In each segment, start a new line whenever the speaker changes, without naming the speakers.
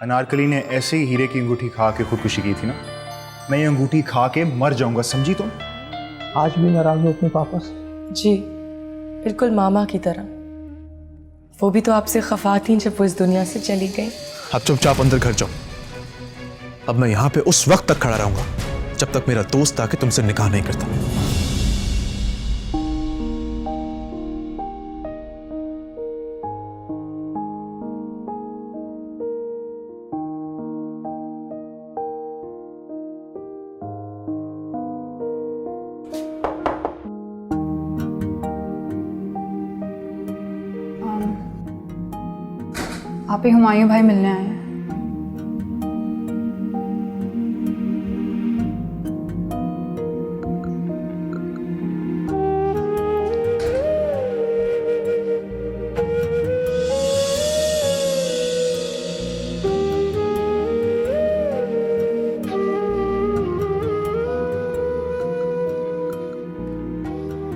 अनारकली ने ऐसे ही हीरे की अंगूठी खा के खुदकुशी की थी ना, मैं ये अंगूठी खा के मर जाऊंगा, समझी तुम?
आज भी नाराज हो अपने पापा से?
जी बिल्कुल मामा की तरह। वो भी तो आपसे खफा थी जब वो इस दुनिया से चली गई।
अब चुपचाप अंदर घर जाओ। अब मैं यहां पे उस वक्त तक खड़ा रहूंगा जब तक मेरा दोस्त आके तुमसे निकाह नहीं करता।
आप ही हुमायूं भाई मिलने आए हैं।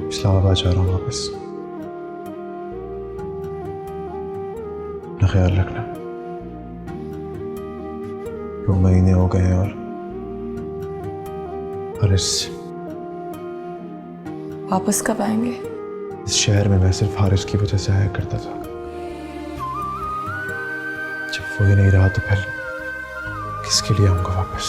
इस्लामाबाद जा रहा हूँ वापस। अपना ख्याल रखना। 2 महीने हो गए हैं और इस
वापस कब आएंगे?
शहर में मैं सिर्फ हारिस की वजह से आया करता था। जब वो ही नहीं रहा तो फिर किसके लिए आऊंगा वापस?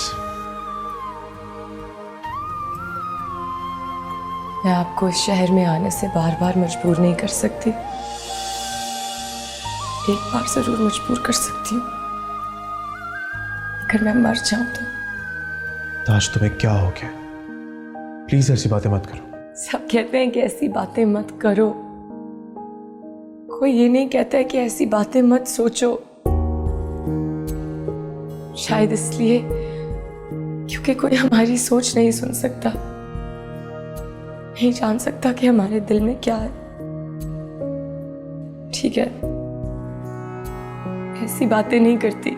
मैं आपको इस शहर में आने से बार बार मजबूर नहीं कर सकती। एक बार जरूर मजबूर कर सकती हूँ, अगर मैं मर जाऊं तो।
आज तुम्हें क्या हो गया? प्लीज ऐसी बातें मत करो।
सब कहते हैं कि ऐसी बातें मत करो, कोई ये नहीं कहता है कि ऐसी बातें मत सोचो। शायद इसलिए क्योंकि कोई हमारी सोच नहीं सुन सकता, नहीं जान सकता कि हमारे दिल में क्या है। ठीक है, ऐसी बातें नहीं करती।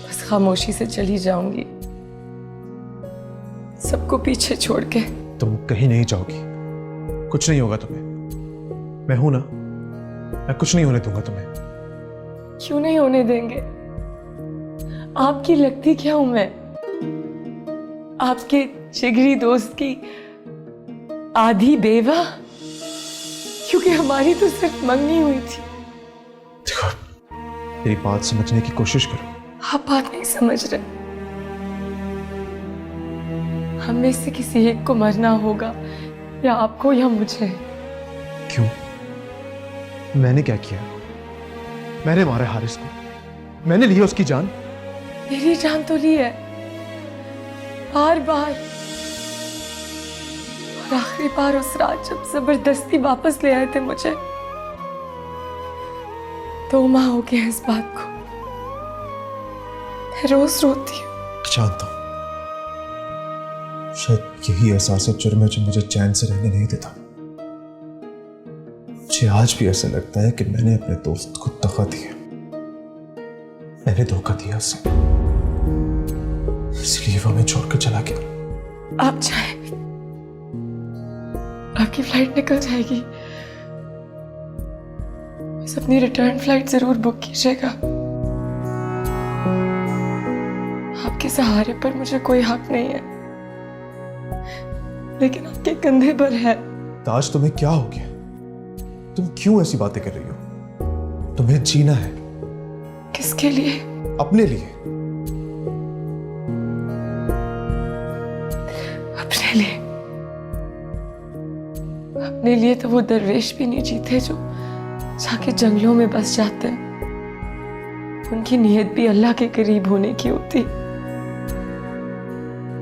बस खामोशी से चली जाऊंगी, सबको पीछे छोड़ के।
तुम कहीं नहीं जाओगी, कुछ नहीं होगा तुम्हें। मैं हूं ना, मैं कुछ नहीं होने दूंगा तुम्हें।
क्यों नहीं होने देंगे? आपकी लगती क्या हूं मैं? आपके जिगरी दोस्त की आधी बेवा? क्योंकि हमारी तो सिर्फ मंगनी हुई थी।
देखो, मेरी बात समझने की कोशिश करो।
आप बात नहीं समझ रहे। हम में से किसी एक को मरना होगा, या आपको या मुझे।
क्यों? मैंने क्या किया? मैंने मारा हारिस को, मैंने ली उसकी जान।
मेरी जान तो ली है बार बार, और आखिरी बार उस रात जब जबरदस्ती वापस ले आए थे मुझे। 2 माह हो गए इस बात को, मैं रोज रोती हूँ।
जानता हूं, शायद यही एहसास जुर्म है जो मुझे चैन से रहने नहीं देता। मुझे आज भी ऐसा लगता है कि मैंने अपने दोस्त को दगा दिया, मैंने धोखा दिया उसे, इसलिए वो हमें छोड़कर चला गया।
आप जाए, आपकी फ्लाइट निकल जाएगी, बस अपनी रिटर्न फ्लाइट जरूर बुक कीजिएगा। आपके सहारे पर मुझे कोई हक नहीं है, लेकिन आपके कंधे पर है।
ताज, तुम्हें क्या हो गया? तुम क्यों ऐसी बातें कर रही हो? तुम्हें जीना है।
किसके लिए?
अपने लिए।
अपने लिए? अपने लिए तो वो दरवेश भी नहीं जीते जो जाके जंगलों में बस जाते हैं। उनकी नीयत भी अल्लाह के करीब होने की होती।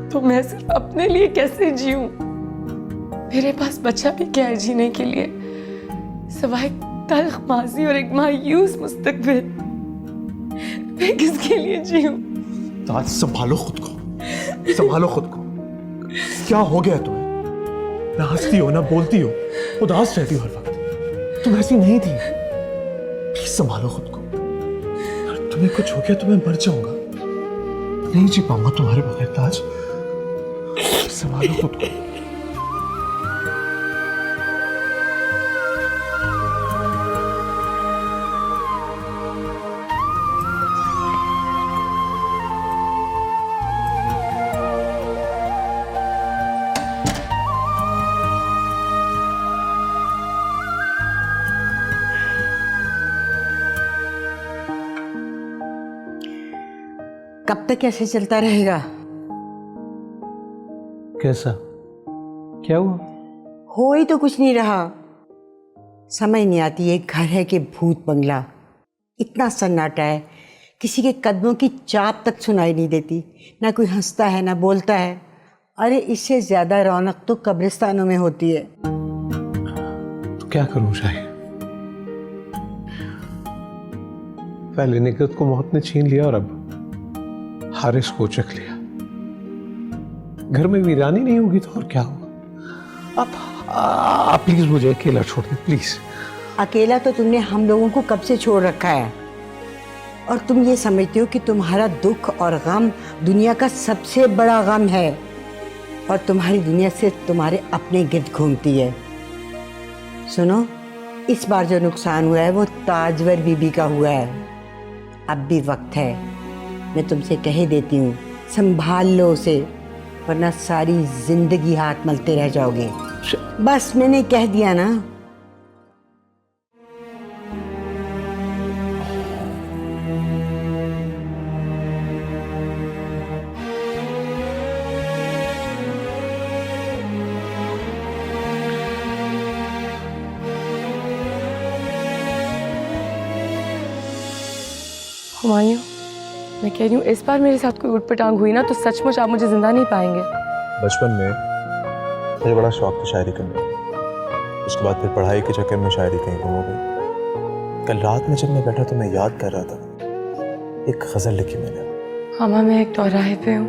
तो मैं सिर्फ अपने लिए कैसे जीऊं? मेरे पास बचा भी क्या है जीने के लिए, सिवाय तल्ख माजी और एक मायूस मुस्तकबिल। मैं किसके लिए जीऊं?
ताज, संभालो खुद को, संभालो खुद को। क्या हो गया तुम्हें? ना हंसती हो, ना बोलती हो, उदास रहती हो हर वक्त। तुम ऐसी नहीं थी। प्लीज संभालो खुद को। अगर तुम्हें कुछ हो गया तो मैं मर जाऊंगा, नहीं जी पाऊंगा तुम्हारे बगैर। ताज, संभालो खुद को।
कब तक ऐसे चलता रहेगा?
कैसा? क्या हुआ?
हो ही तो कुछ नहीं रहा। समझ नहीं आती ये घर है कि भूत बंगला। इतना सन्नाटा है, किसी के कदमों की चाप तक सुनाई नहीं देती। ना कोई हंसता है ना बोलता है। अरे इससे ज्यादा रौनक तो कब्रिस्तानों में होती है।
तो क्या करूं शाही? पहले निगत को मौत ने छीन लिया और अब हारिस को चख लिया। घर में वीरानी नहीं होगी तो और क्या होगा? आप प्लीज मुझे अकेला छोड़ दें प्लीज।
अकेला तो तुमने हम लोगों को कब से छोड़ रखा है, और तुम ये समझते हो कि तुम्हारा दुख और गम दुनिया का सबसे बड़ा गम है, और तुम्हारी दुनिया सिर्फ तुम्हारे अपने गिर्द घूमती है। सुनो, इस बार जो नुकसान हुआ है वो ताजवर बीबी का हुआ है। अब भी वक्त है, मैं तुमसे कह ही देती हूँ, संभाल लो उसे, वरना सारी जिंदगी हाथ मलते रह जाओगे। बस मैंने कह दिया ना।
हुमायूं, मैं कह रही हूँ इस बार मेरे साथ कोई उठपटांग हुई ना तो सचमुच आप मुझे जिंदा नहीं पाएंगे।
बचपन में मुझे बड़ा शौक था शायरी करने का। उसके बाद फिर पढ़ाई के चक्कर में शायरी कहीं गुम हो गई। कल रात में जब मैं बैठा तो मैं याद कर रहा था, एक गजल लिखी मैंने।
मामा, मैं एक चौराहे पे हूँ।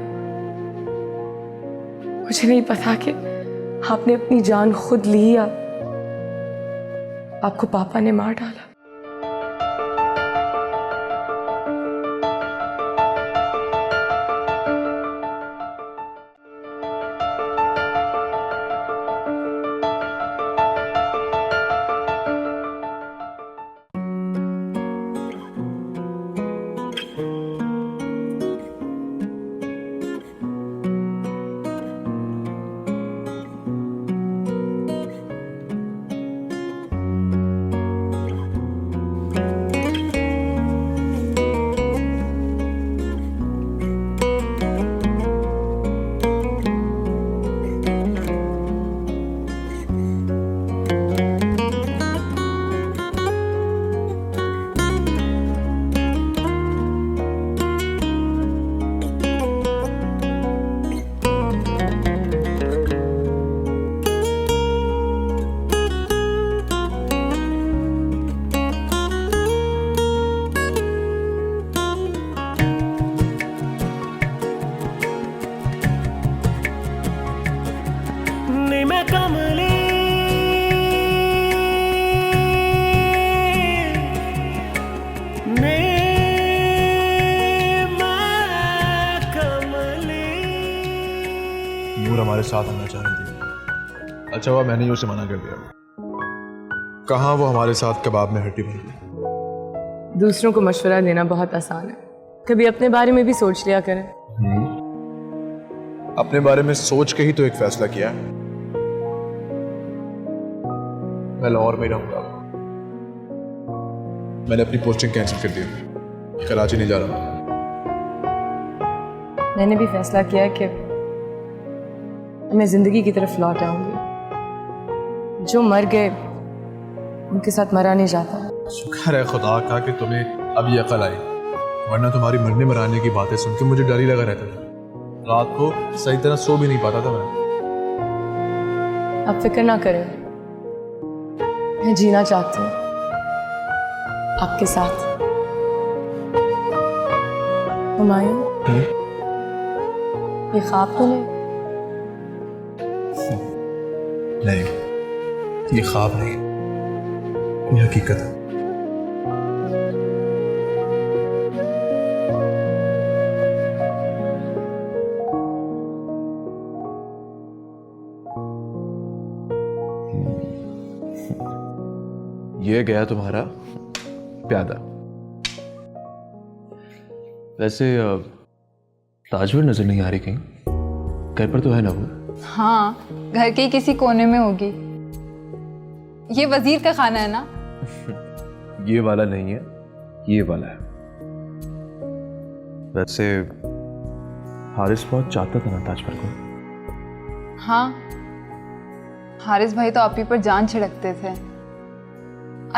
मुझे नहीं पता कि आपने अपनी जान खुद ली या आपको पापा ने मार डाला।
नूर हमारे साथ आना चाह रही थी। अच्छा हुआ मैंने ही उसे मना कर दिया। कहाँ वो हमारे साथ कबाब में हड्डी बन गई।
दूसरों को मशवरा देना बहुत आसान है, कभी अपने बारे में भी सोच लिया करें।
अपने बारे में सोच के ही तो एक फैसला किया है। मैं लाहौर में रहूंगा। मैंने अपनी पोस्टिंग कैंसिल कर दी, कराची नहीं जा रहा।
मैंने भी फैसला किया कि मैं जिंदगी की तरफ लौट आऊंगी। जो मर गए उनके साथ मरा नहीं जाता।
शुक्र है खुदा का कि तुम्हें अब ये अकल आई, वरना तुम्हारी मरने मराने की बातें सुन के मुझे डर ही लगा रहता था। रात को सही तरह सो भी नहीं पाता था मैं।
आप फिक्र ना करें, मैं जीना चाहती हूँ आपके साथ। हुमायूं, ये ख्वाब तो नहीं?
नहीं, ये ख्वाब नहीं, ये हकीकत है।
ये गया तुम्हारा प्यादा। वैसे ताजवर नजर नहीं आ रही कहीं, घर पर तो है ना वो?
हाँ, घर के किसी कोने में होगी। ये वजीर का खाना है ना?
ये वाला नहीं है, ये वाला है। वैसे हारिस बहुत चाहता था ना ताजमहल को।
हाँ, हारिस भाई तो आप ही पर जान छिड़कते थे।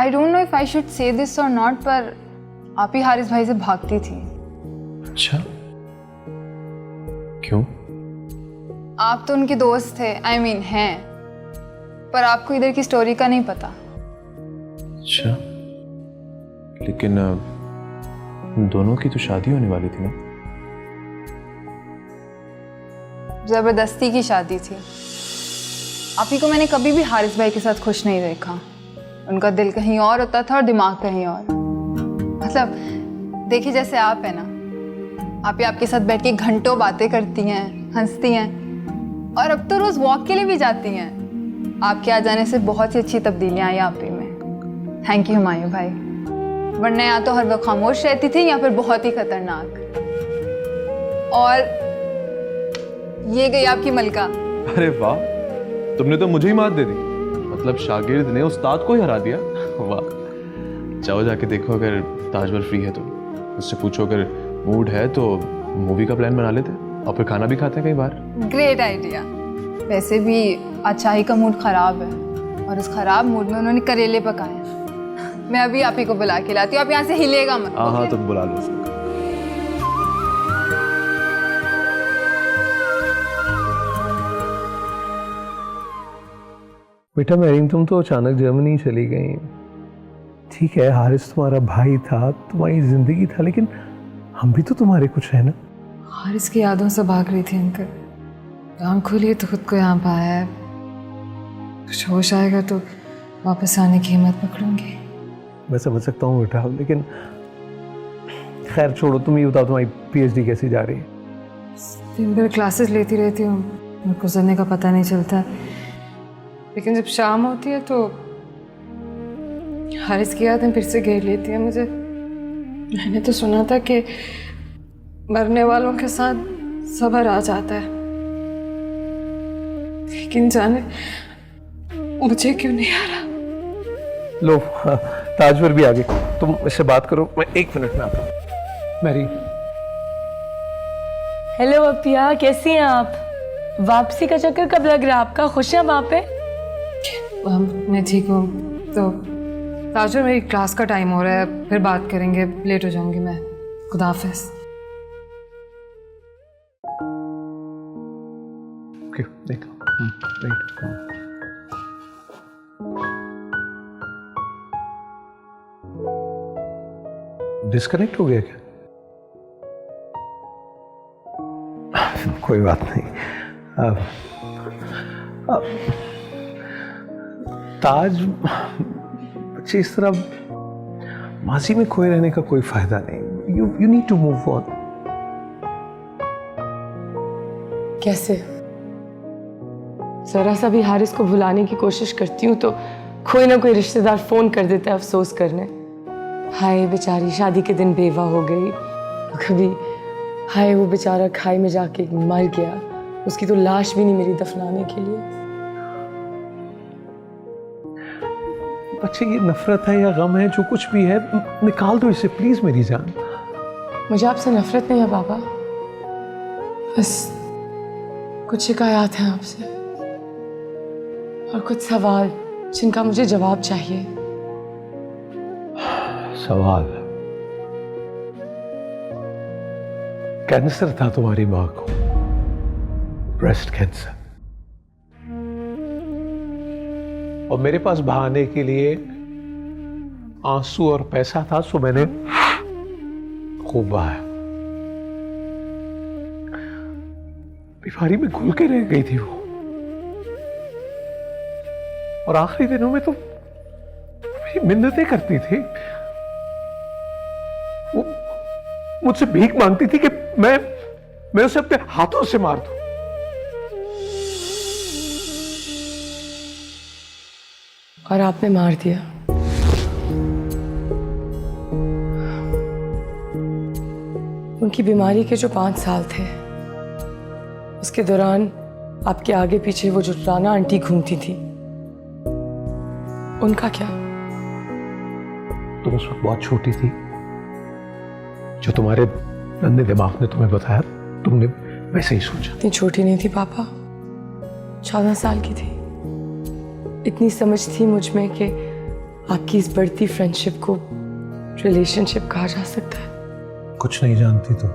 I don't know if I should say this और नॉट, पर आप ही हारिस भाई से भागती थी।
अच्छा, क्यों?
आप तो उनके दोस्त थे, आई मीन हैं, पर आपको इधर की स्टोरी का नहीं पता।
अच्छा, लेकिन दोनों की तो शादी होने वाली थी ना?
जबरदस्ती की शादी थी। आप ही को मैंने कभी भी हारिस भाई के साथ खुश नहीं देखा। उनका दिल कहीं और होता था और दिमाग कहीं और। मतलब देखिए, जैसे आप है ना, आप ही आपके साथ बैठ के घंटों बातें करती हैं, हंसती हैं, और अब तो रोज वॉक के लिए भी जाती हैं। आपके आ जाने से बहुत ही अच्छी तब्दीलियां आई आप ही में। थैंक यू हुमायूं भाई, वरना या तो हर वक्त खामोश रहती थी या फिर बहुत ही खतरनाक। और ये गई आपकी मलका।
अरे वाह, तुमने तो मुझे ही मात दे दी। मतलब शागिर्द ने उस्ताद को ही हरा दिया। वाह, जाओ जाके देखो, अगर ताजमहल फ्री है तो उससे पूछो, अगर मूड है तो मूवी का प्लान बना लेते और फिर खाना भी खाते हैं कहीं बाहर।
Great idea. वैसे भी अचाई का मूड खराब है और उस खराब मूड में उन्होंने करेले पकाए हैं। मैं अभी आप ही को बुला के लाती हूँ, आप यहाँ से हिलेगा मत।
हाँ हाँ, तुम बुला लो उसको।
बेटा मैरिम, तुम तो अचानक जर्मनी चली गई। ठीक है, हारिस तुम्हारा भाई था, तुम्हारी जिंदगी था, लेकिन हम भी तो तुम्हारे कुछ है ना।
हारिस की यादों से भाग रही थी अंकल। आँख खोलिए तो खुद को यहाँ पाया है। कुछ होश आएगा तो वापस आने की हिम्मत पकड़ूंगी।
मैं समझ सकता हूँ बेटा, लेकिन खैर छोड़ो, तुम ये बताओ तुम्हारी पीएचडी कैसी जा रही है?
दिन भर क्लासेस लेती रहती हूँ, मेरे को गुजरने का पता नहीं चलता। लेकिन जब शाम होती है तो हारिस की यादें फिर से घेर लेती है मुझे। मैंने तो सुना था कि मरने वालों के साथ सब्र आ जाता है, लेकिन जाने मुझे क्यों नहीं आ रहा।
लो हाँ, ताजवर भी आ गई, तुम इससे बात करो, मैं 1 मिनट में आता हूँ। मैरी।
हेलो अपिया, कैसी हैं आप? वापसी का चक्कर कब लग रहा है आपका? खुश हैं वहाँ पे?
मैं ठीक हूँ। तो ताजवर, मेरी क्लास का टाइम हो रहा है, फिर बात करेंगे, लेट हो जाऊंगी मैं। खुदा हाफिज़।
डिस्कनेक्ट हो गया क्या? कोई बात नहीं। ताज, बच्चे इस तरह माजी में खोए रहने का कोई फायदा नहीं। You need to move on.
कैसे? जरा सा भी हारिस को भुलाने की कोशिश करती हूँ तो कोई ना कोई रिश्तेदार फोन कर देता है अफसोस करने। हाय बेचारी शादी के दिन बेवा हो गई, कभी हाय वो बेचारा खाई में जाके मर गया, उसकी तो लाश भी नहीं मिली दफनाने के लिए।
बच्चे, ये नफरत है या गम है, जो कुछ भी है, निकाल दो इसे प्लीज मेरी जान।
मुझे आपसे नफरत नहीं है बाबा, बस कुछ शिकायत हैं आपसे और कुछ सवाल जिनका मुझे जवाब चाहिए।
सवाल? कैंसर था तुम्हारी माँ को, ब्रेस्ट कैंसर, और मेरे पास बहाने के लिए आंसू और पैसा था, सो मैंने खूब बहाया। बीमारी में घुल के रह गई थी वो, और आखिरी दिनों में तो मेरी मिन्नतें करती थी। वो मुझसे भीख मांगती थी कि मैं उसे अपने हाथों से मार दूं।
और आपने मार दिया। उनकी बीमारी के जो 5 साल थे, उसके दौरान आपके आगे पीछे वो जो राना आंटी घूमती थी, उनका क्या?
तुम उस वक्त बहुत छोटी थी, जो तुम्हारे नन्हे दिमाग ने तुम्हें बताया, तुमने वैसे ही सोचा।
इतनी छोटी नहीं थी पापा, 14 साल की थी। इतनी समझ थी मुझ में कि आपकी इस बढ़ती फ्रेंडशिप को रिलेशनशिप कहा जा सकता है।
कुछ नहीं जानती तो।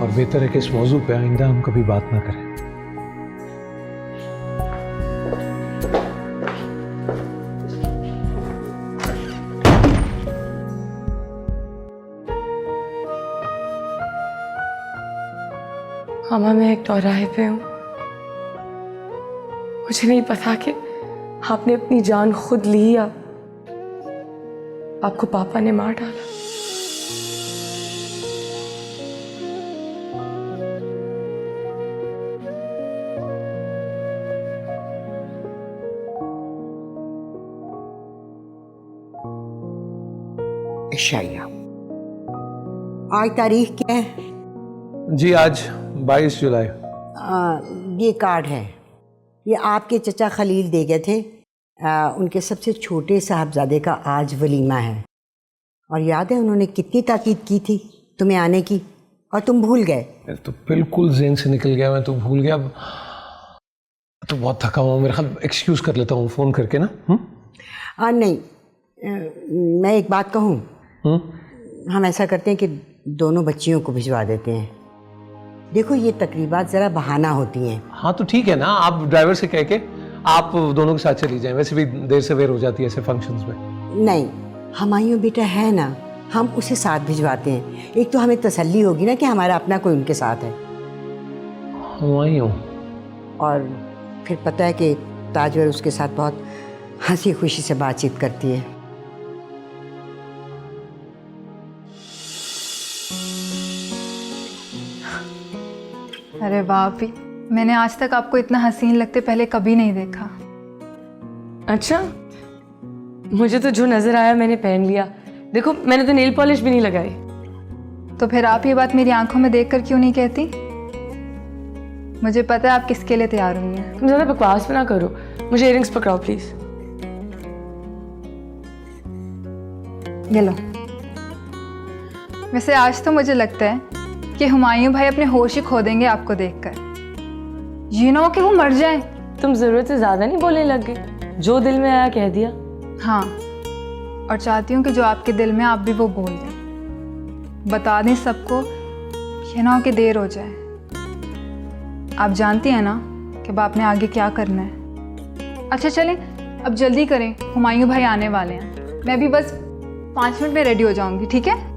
और बेहतर है कि इस मौजू पे आइंदा हम कभी बात ना करें।
मामा, मैं एक चौराहे पे हूँ। मुझे नहीं पता कि आपने अपनी जान खुद ली या आपको पापा ने मार डाला।
शाया, आज तारीख क्या है?
जी आज 22 जुलाई।
ये कार्ड है, ये आपके चचा खलील दे गए थे। उनके सबसे छोटे साहबजादे का आज वलीमा है। और याद है उन्होंने कितनी ताकीद की थी तुम्हें आने की, और तुम भूल गए।
मैं तो बिल्कुल ज़हन से निकल गया, मैं तो भूल गया। अब तो बहुत थका हुआ, मेरे ख्याल एक्सक्यूज़ कर लेता हूँ फ़ोन करके ना।
नहीं, मैं एक बात कहूँ। हम ऐसा करते हैं कि दोनों बच्चियों को भिजवा देते हैं। देखो ये तकरीबात ज़रा बहाना होती हैं।
हाँ तो ठीक है ना, आप ड्राइवर से कह के आप दोनों के साथ चली जाएं। वैसे भी देर से बेर हो जाती है ऐसे फंक्शंस में।
नहीं, हमायूं बेटा है ना, हम उसे साथ भिजवाते हैं। एक तो हमें तसल्ली होगी ना कि हमारा अपना कोई उनके साथ है।
हमायूं?
और फिर पता है कि ताजवर उसके साथ बहुत हंसी खुशी से बातचीत करती है।
अरे वाह भी, मैंने आज तक आपको इतना हसीन लगते पहले कभी नहीं देखा।
अच्छा, मुझे तो जो नजर आया मैंने पहन लिया। देखो मैंने तो नेल पॉलिश भी नहीं लगाई।
तो फिर आप ये बात मेरी आंखों में देखकर क्यों नहीं कहती? मुझे पता है आप किसके लिए तैयार हुई हैं।
तुम ज़्यादा बकवास ना करो। मुझे इयररिंग्स पकड़ाओ प्लीज।
ये लो। वैसे आज तो मुझे लगता है कि हुमायूं भाई अपने होश ही खो देंगे आपको देखकर। यू नो कि वो मर जाए।
तुम जरूरत से ज्यादा नहीं बोलने लग गए, जो दिल में आया कह दिया।
हाँ, और चाहती हूँ कि जो आपके दिल में आप भी वो बोल दें, बता दें सबको, ये ना हो कि देर हो जाए। आप जानती हैं ना कि अब आपने आगे क्या करना है। अच्छा चलें, अब जल्दी करें, हुमायूं भाई आने वाले हैं। मैं भी बस 5 मिनट में रेडी हो जाऊंगी, ठीक है?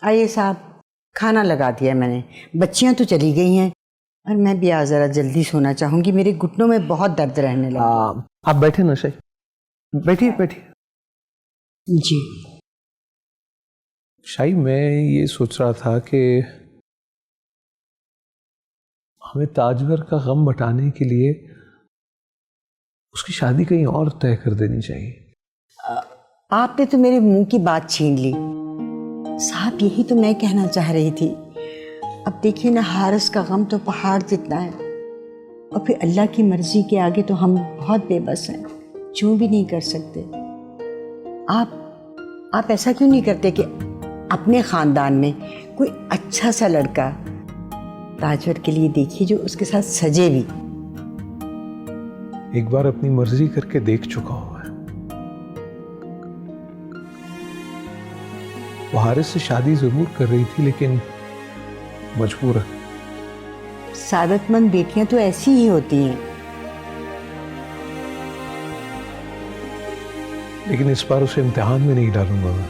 आइए साहब, खाना लगा दिया मैंने। बच्चियां तो चली गई हैं और मैं भी आज ज़रा जल्दी सोना चाहूँगी। मेरे घुटनों में बहुत दर्द रहने लगा।
आप बैठे ना शाही, बैठिए बैठिए।
जी
शाही, मैं ये सोच रहा था कि हमें ताजवर का गम बटाने के लिए उसकी शादी कहीं और तय कर देनी चाहिए।
आपने तो मेरे मुंह की बात छीन ली साहब। यही तो मैं कहना चाह रही थी। अब देखिए ना, हारिस का गम तो पहाड़ जितना है, और फिर अल्लाह की मर्जी के आगे तो हम बहुत बेबस हैं, जो भी नहीं कर सकते। आप ऐसा क्यों नहीं करते कि अपने ख़ानदान में कोई अच्छा सा लड़का ताजवर के लिए देखिए जो उसके साथ सजे भी।
एक बार अपनी मर्जी करके देख चुका हूं मैं। वो हारिस से शादी जरूर कर रही थी, लेकिन मजबूरन।
सादतमंद बेटियां तो ऐसी ही होती हैं।
लेकिन इस बार उसे इम्तिहान में नहीं डालूंगा मैं।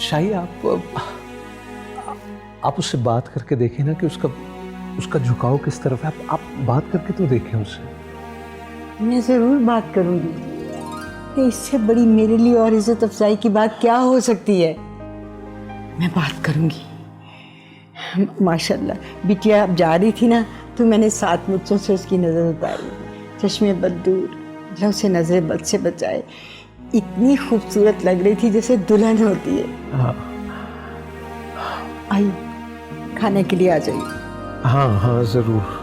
शाही, आप उससे बात करके देखें ना कि उसका झुकाव किस तरफ है। आप बात करके तो देखें उससे।
मैं ज़रूर बात करूंगी कि इससे बड़ी मेरे लिए और इज्जत अफजाई की बात क्या हो सकती है। मैं बात करूंगी। माशाल्लाह बिटिया अब जा रही थी ना, तो मैंने 7 मुझसे से उसकी नज़र उतारी। चश्मे बद दूर, अल्लाह उसे नज़र बद से बचाए। इतनी खूबसूरत लग रही थी जैसे दुल्हन होती है।
हाँ
आई, खाने के लिए आ जाइए।
हाँ हाँ ज़रूर।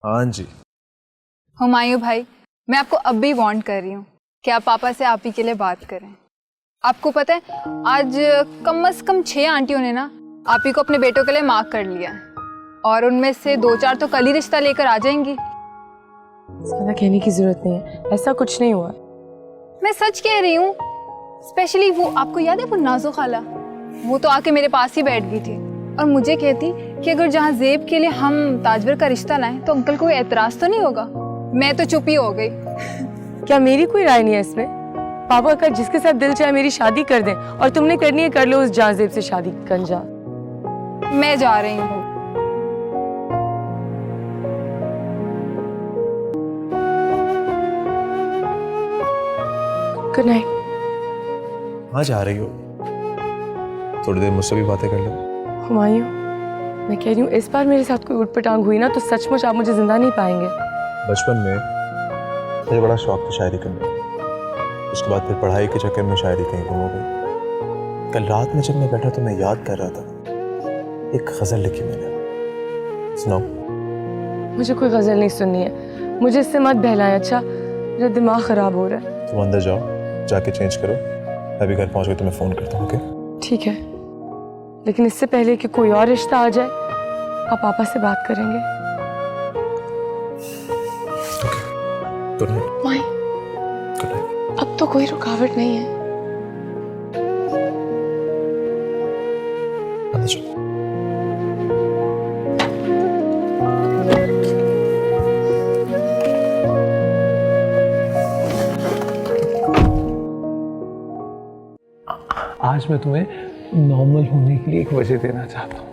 हाँ जी।
हुमायूं भाई, मैं आपको अब भी वार्न कर रही हूँ कि आप पापा से आप ही के लिए बात करें। आपको पता है आज कम से कम 6 आंटियों ने ना आप ही को अपने बेटों के लिए मार्क कर लिया है, और उनमें से 2-4 तो कल ही रिश्ता लेकर आ जाएंगी।
ज़्यादा कहने की जरूरत नहीं है, ऐसा कुछ नहीं हुआ।
मैं सच कह रही हूँ। स्पेशली वो, आपको याद है वो नाजो खाला, वो तो आके मेरे पास ही बैठ गई थी और मुझे कहती कि अगर जहाँ जेब के लिए हम ताजवर का रिश्ता लाएं तो अंकल कोई एतराज तो नहीं होगा। मैं तो चुप ही हो गई।
क्या मेरी कोई राय नहीं है इसमें? पापा का जिसके साथ दिल चाहे मेरी शादी कर दें, और तुमने करनी है कर लो उस जाजेब से शादी। गंजा,
मैं जा रही हूँ।
Good night.
कहाँ जा रही हो? थोड़ी देर मुझसे भी बातें कर लो।
हुमायूं, मैं कह रही हूँ इस बार मेरे साथ कोई उठ पटांग हुई ना तो सचमुच आप मुझे जिंदा नहीं पाएंगे।
बचपन में मुझे बड़ा शौक था शायरी करने का। उसके बाद फिर पढ़ाई के चक्कर में शायरी कहीं गुम हो गई। कल रात में जब मैं बैठा तो मैं याद कर रहा था, एक गज़ल लिखी मैंने, सुनाओ?
मुझे कोई गजल नहीं सुननी है, मुझे इससे मत बहलाएं। अच्छा, मेरा दिमाग खराब हो रहा है।
तुम अंदर जाओ, जाके चेंज करो, मैं भी घर पहुंच के तुम्हें फ़ोन करता हूँ। ओके?
ठीक है, लेकिन इससे पहले कि कोई और रिश्ता आ जाए आप पापा से बात करेंगे।
Good night.
माई,
गुड नाइट।
अब तो कोई रुकावट नहीं है।
अंदर जाओ।
आज मैं तुम्हें नॉर्मल होने के लिए एक वजह देना चाहता हूँ।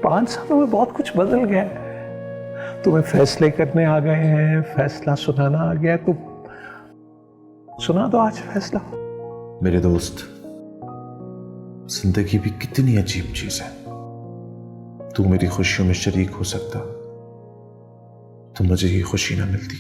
5 सालों में बहुत कुछ बदल गया है। तुम्हें फैसले करने आ गए हैं, फैसला सुनाना आ गया, तो सुना दो आज फैसला।
मेरे दोस्त, जिंदगी भी कितनी अजीब चीज है। तू मेरी खुशियों में शरीक हो सकता तो मुझे ये खुशी ना मिलती।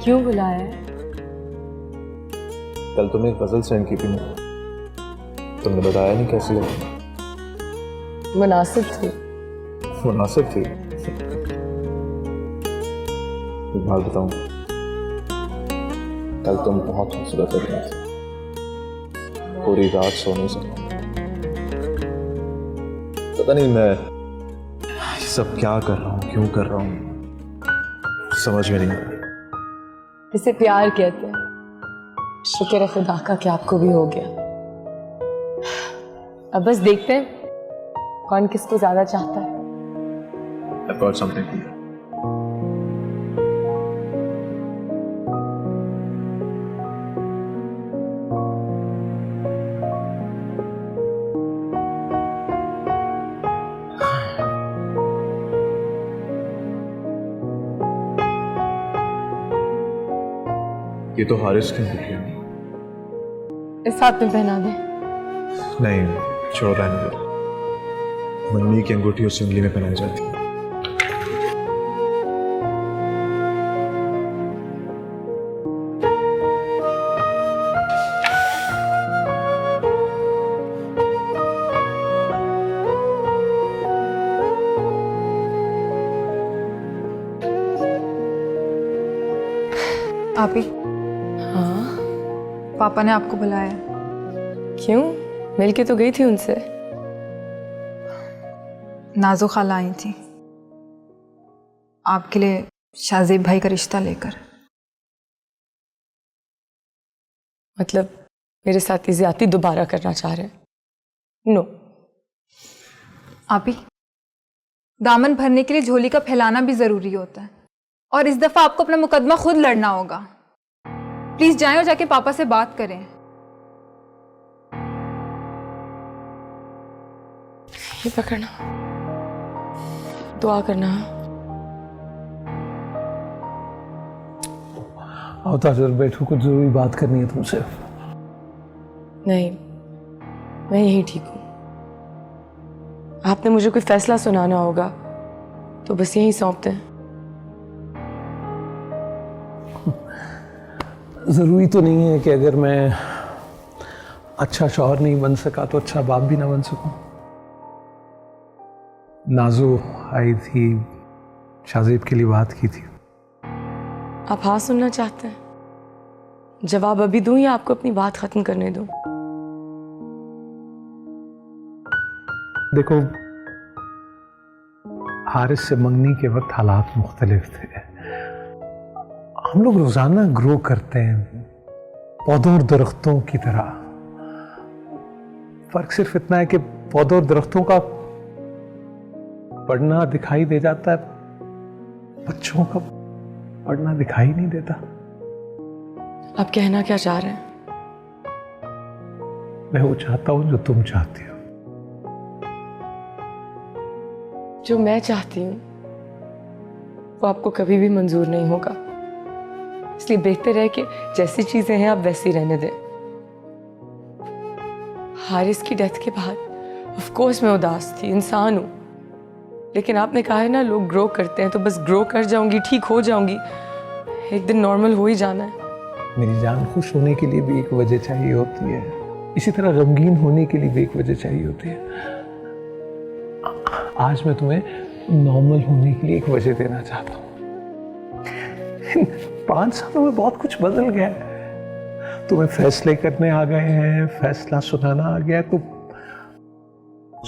क्यों बुलाया है?
कल तुम्हें एक गजल सेंड की थी मैंने, तुमने बताया नहीं कैसी लगी।
मुनासिब थी।
मुनासिब थी? एक बात बताऊं, कल तुम बहुत खूबसूरत लग रही थी। पूरी रात सो नहीं सका। पता नहीं मैं ये सब क्या कर रहा हूँ, क्यों कर रहा हूँ, समझ में नहीं आ रहा।
इसे प्यार कहते हैं। शुक्र है खुदा का कि आपको भी हो गया। अब बस देखते हैं कौन किसको ज्यादा चाहता है।
I've got something for you. ये तो हारिस की अंगूठी है।
इस हाथ में पहना दे।
नहीं, छोड़ रहने दो। मन्नी की अंगूठी उस उंगली में पहनाई जाती है।
आप ही
हाँ
पापा ने आपको बुलाया।
क्यों? मिल के तो गई थी उनसे।
नाजो खाला आई थी आपके लिए शाहजेब भाई का रिश्ता लेकर।
मतलब मेरे साथ ज्यादती दोबारा करना चाह रहे हैं? नो।
आप ही दामन भरने के लिए झोली का फैलाना भी जरूरी होता है, और इस दफा आपको अपना मुकदमा खुद लड़ना होगा। प्लीज जाएं और जाके पापा से बात करें।
ये पकड़ना, दुआ करना।
आओ ताजर, बैठो, कुछ जरूरी बात करनी है तुमसे।
नहीं, मैं यहीं ठीक हूँ। आपने मुझे कोई फैसला सुनाना होगा तो बस यहीं सौंप दें।
ज़रूरी तो नहीं है कि अगर मैं अच्छा शौहर नहीं बन सका तो अच्छा बाप भी ना बन सकूं। नाजो आई थी, शाहजेब के लिए बात की थी।
आप हाँ सुनना चाहते हैं? जवाब अभी दूं या आपको अपनी बात खत्म करने दूं?
देखो, हारिस से मंगनी के वक्त हालात मुख्तलिफ थे। हम लोग रोजाना ग्रो करते हैं पौधों और दरख्तों की तरह। फर्क सिर्फ इतना है कि पौधों और दरख्तों का पढ़ना दिखाई दे जाता है, बच्चों का पढ़ना दिखाई नहीं देता।
आप कहना क्या चाह रहे हैं?
मैं वो चाहता हूं जो तुम चाहती हो।
जो मैं चाहती हूँ वो आपको कभी भी मंजूर नहीं होगा, इसलिए बेहतर है कि जैसी चीजें हैं आप वैसी रहने दें। हारिस की डेथ के बाद ऑफ कोर्स मैं उदास थी, इंसान हूँ, लेकिन आपने कहा है ना लोग ग्रो करते हैं, तो बस ग्रो कर जाऊंगी, ठीक हो जाऊंगी, एक दिन नॉर्मल हो ही जाना है।
मेरी जान, खुश होने के लिए भी एक वजह चाहिए होती है, इसी तरह गमगीन होने के लिए भी एक वजह चाहिए होती है। आज मैं तुम्हें नॉर्मल होने के लिए एक वजह देना चाहता हूँ। 5 सालों में बहुत कुछ बदल गया है। तुम्हें फैसले करने आ गए हैं, फैसला सुनाना आ गया है, तो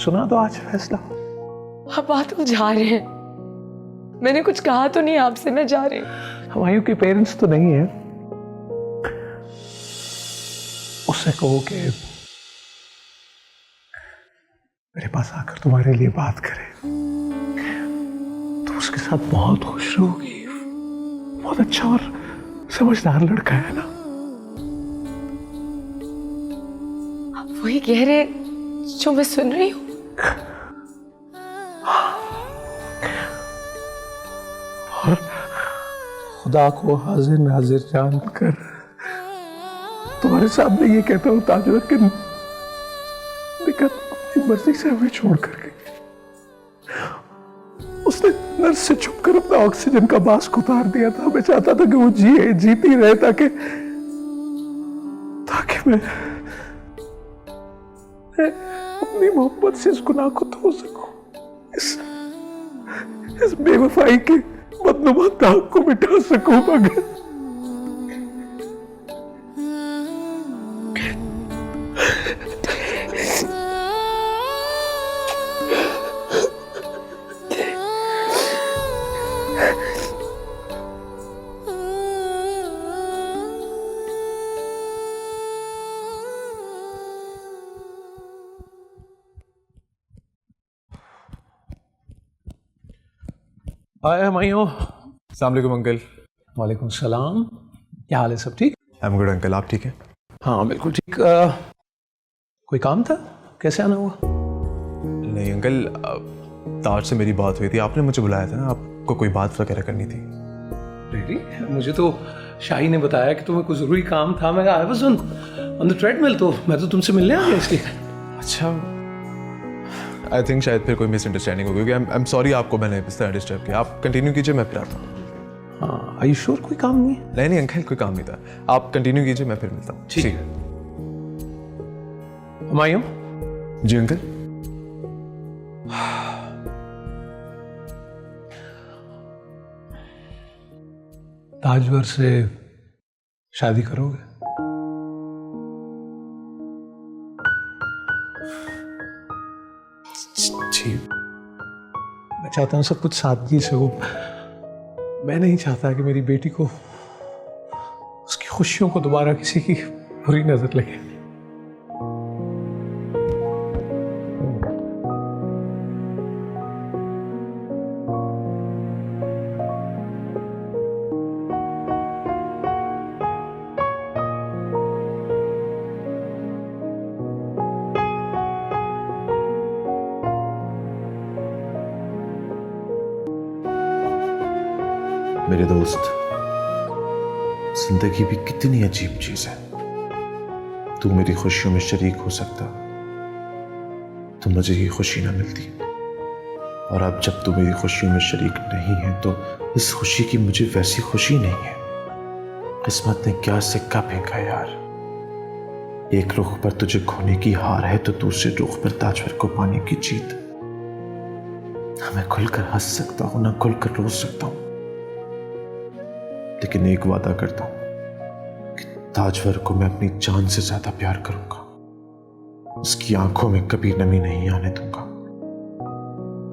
सुना दो आज फैसला।
आप बात उलझा रहे हैं। मैंने कुछ कहा तो नहीं आपसे, मैं जा रही हूँ।
हमायूं के पेरेंट्स तो नहीं है, उससे कहो कि मेरे पास आकर तुम्हारे लिए बात करे। तो उसके साथ बहुत खुश रहोगी। बहुत अच्छा और समझदार लड़का है ना।
आप वही कह रहे जो मैं सुन रही हूँ।
और खुदा को हाजिर नाजिर जानकर तुम्हारे सामने ये कहता हूँ ताजुर कि निकट अपनी मर्जी से हमें छोड़ कर गई। उसने नर्स से छुप कर अपना ऑक्सीजन का मास्क उतार दिया था। मैं चाहता था कि वो जीती रहे ताकि मैं अपनी मोहब्बत से इस गुनाह को धो सकूं, इस बेवफाई के बदनुमा दाग को मिटा सकूं। मगर आया हमायूं।
अस्सलाम वालेकुम अंकल।
वालेकुम सलाम। क्या हाल है? सब ठीक?
आई एम गुड अंकल, आप ठीक हैं?
हाँ बिल्कुल ठीक। कोई काम था? कैसे आना हुआ?
नहीं अंकल, ताज से मेरी बात हुई थी, आपने मुझे बुलाया था ना, आपको कोई बात वगैरह करनी थी।
रियली? मुझे तो शाही ने बताया कि तुम्हें कोई ज़रूरी काम था। मैं I was on the treadmill, तो मैं तो तुमसे मिलने आ गया इसलिए।
अच्छा, आई थिंक शायद फिर कोई मिसअंडरस्टैंडिंग हो गई, क्योंकि आई एम सॉरी आपको मैंने इस तरह डिस्टर्ब किया। आप कंटिन्यू कीजिए, मैं फिर आता हूँ।
हाँ, आर यू श्योर कोई काम नहीं है?
नहीं अंकल, कोई काम नहीं था, आप कंटिन्यू कीजिए, मैं फिर मिलता हूँ।
ठीक है। हमायूं?
जी अंकल।
ताजवर से शादी करोगे?
जी
मैं चाहता हूँ सब कुछ सादगी से हो। मैं नहीं चाहता कि मेरी बेटी को उसकी खुशियों को दोबारा किसी की बुरी नजर लगे।
मेरे दोस्त, जिंदगी भी कितनी अजीब चीज है। तू मेरी खुशियों में शरीक हो सकता तो मुझे ये खुशी ना मिलती, और अब जब तू मेरी खुशियों में शरीक नहीं है तो इस खुशी की मुझे वैसी खुशी नहीं है। किस्मत ने क्या सिक्का फेंका यार। एक रुख पर तुझे खोने की हार है तो दूसरे रुख पर ताजवर को पाने की जीत। ना मैं खुलकर हंस सकता हूं ना खुलकर रो सकता हूं, लेकिन एक वादा करता हूं कि ताजवर को मैं अपनी जान से ज्यादा प्यार करूंगा। उसकी आंखों में कभी नमी नहीं आने दूंगा।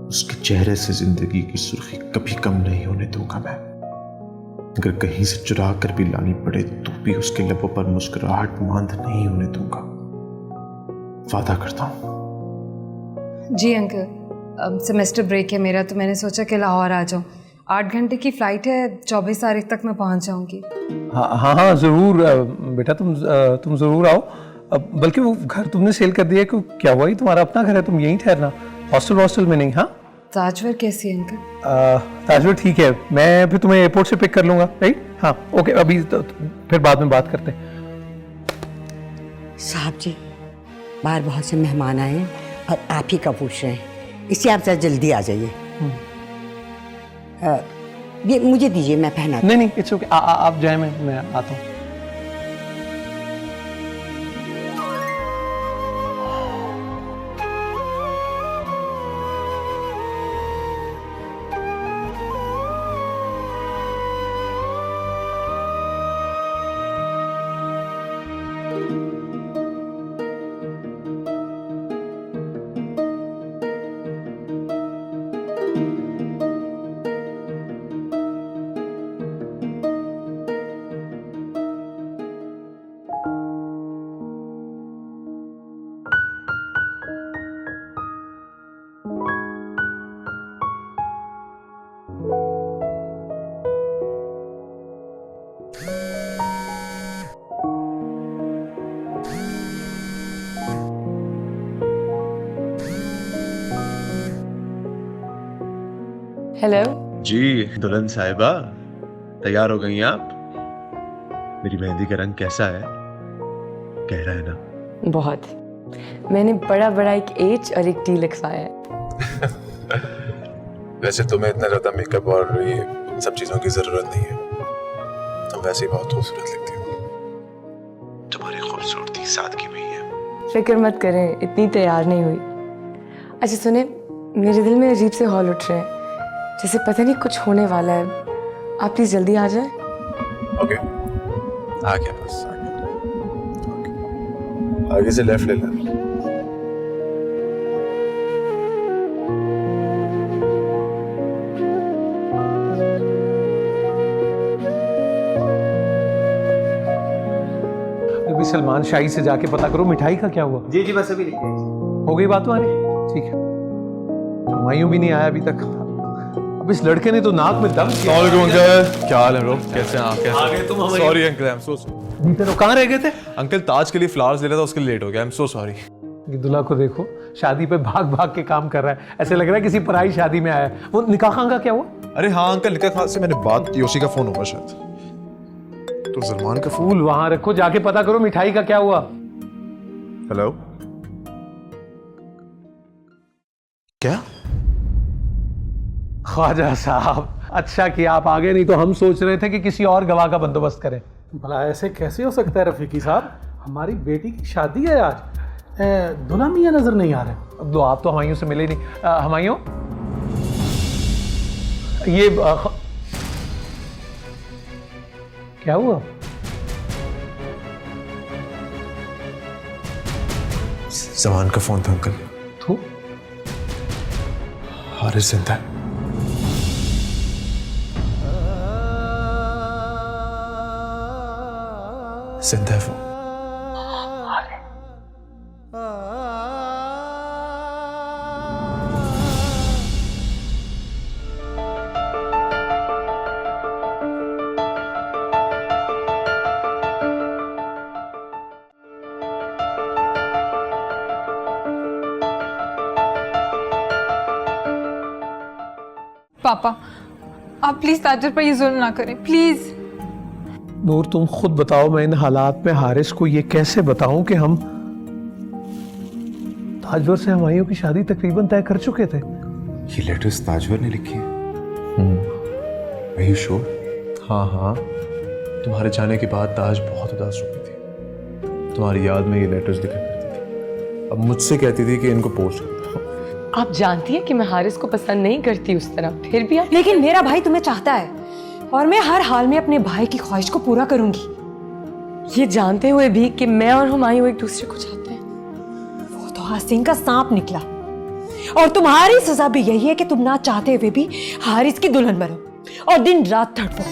उसके चेहरे से जिंदगी की सुर्खी कभी कम नहीं होने दूंगा मैं। अगर कहीं से चुरा कर भी लानी पड़े तो भी उसके लबों पर मुस्कुराहट मांद नहीं होने दूंगा। वादा करता हूं।
जी अंकल, सेमेस्टर ब्रेक है मेरा, तो मैंने सोचा कि लाहौर आ जाऊँ। 8 घंटे की फ़्लाइट है, 24 तारीख तक मैं पहुंच जाऊंगी।
हाँ हाँ हाँ ज़रूर बेटा, तुम ज़रूर आओ। बल्कि वो घर तुमने सेल कर दिया कि क्या हुआ? ही तुम्हारा अपना घर है, तुम यहीं ठहरना, हॉस्टल में नहीं। हाँ
ताजवर कैसी है अंकल?
ताजवर ठीक है, मैं फिर तुम्हें एयरपोर्ट से पिक कर लूँगा, राइट? हाँ ओके, अभी तो फिर बाद में बात करते हैं।
साहब जी, बाहर बहुत से मेहमान आए हैं और आप ही का पूछ रहे हैं, इसलिए आप जरा जल्दी आ जाइए। ये मुझे दीजिए, मैं पहना।
नहीं इट्स ओके, आप जाए, मैं आता हूँ।
हेलो
जी दुल्हन साहिबा, तैयार हो गई आप? मेरी मेहंदी का रंग कैसा है? गहरा है ना?
बहुत। मैंने बड़ा एक H और एक T लिखवाया है।
वैसे तुम्हें इतना ज्यादा मेकअप और ये इन सब चीजों की जरूरत नहीं है, तुम वैसे ही बहुत खूबसूरत लगती हो। तुम्हारी खूबसूरती सादगी में ही है।
फिक्र मत करें, इतनी तैयार नहीं हुई। अच्छा सुने, मेरे दिल में अजीब से हौल उठ रहे हैं, जैसे पता नहीं कुछ होने वाला है। आप प्लीज जल्दी आ जाए।
ओके, आ गया बस, आ गया। ओके, आगे से लेफ्ट ले लेना।
अभी सलमान शाही से जाके पता करो मिठाई का क्या हुआ।
जी बस अभी लिखिए।
हो गई बात तुम्हारी? ठीक है। हुमायूं भी नहीं आया अभी तक। अब इस लड़के ने तो नाक में दम किया।
अंकल, क्या हाल है ब्रो? कैसे हैं आप?
आगे तुम हमारी-
sorry uncle, I am so sorry.
बीते कहाँ रह गए थे?
अंकल ताज के लिए फ्लावर्स ले रहा था, उसके लिए लेट हो गया। I am so sorry.
ये दूल्हा को देखो, शादी पे भाग के काम कर रहा है, ऐसे लग रहा है किसी पराई शादी में आया है। वो निकाह खान का क्या हुआ?
अरे हाँ अंकल, निकाह खान से मैंने बात की, उसी का फोन होगा शायद। तो सलमान का
फूल वहां रखो, जाके पता करो मिठाई का क्या हुआ।
हेलो, क्या?
ख्वाजा साहब, अच्छा किया आप आ गए, नहीं तो हम सोच रहे थे कि किसी और गवाह का बंदोबस्त करें।
भला ऐसे कैसे हो सकता है रफीकी साहब? हमारी बेटी की शादी है आज, दूल्हा मियां नजर नहीं आ रहे।
अब दो आप तो हुमायूं से मिले ही नहीं। हुमायूं, ये क्या हुआ?
जमान का फोन था अंकल।
तो
हारिस जिंदा है। जिंदा है वो।
पापा आप प्लीज ताजुर पर ये जुल्म ना करें प्लीज।
नूर तुम खुद बताओ, मैं इन हालात में हारिस को ये कैसे बताऊं कि हम ताजवर से हमायूं की शादी तकरीबन तय कर चुके थे।
ये लेटर्स ताजवर ने लिखी है? Are you sure?
हाँ हाँ, तुम्हारे जाने के बाद ताज बहुत उदास हो गई थी। तुम्हारी याद में ये लेटर्स लिखा करती थी। अब मुझसे कहती थी कि इनको पोस्ट कर दो।
आप जानती हैं कि मैं हारिस को पसंद नहीं करती उस तरह, फिर भी आप।
लेकिन मेरा भाई तुम्हें चाहता है और मैं हर हाल में अपने भाई की ख्वाहिश को पूरा करूंगी।
ये जानते हुए भी कि मैं और हुमायूं एक दूसरे को चाहते हैं।
वो तो आसिन का सांप निकला और तुम्हारी सजा भी यही है कि तुम ना चाहते हुए भी हारिस की दुल्हन बनो और दिन रात तड़पो।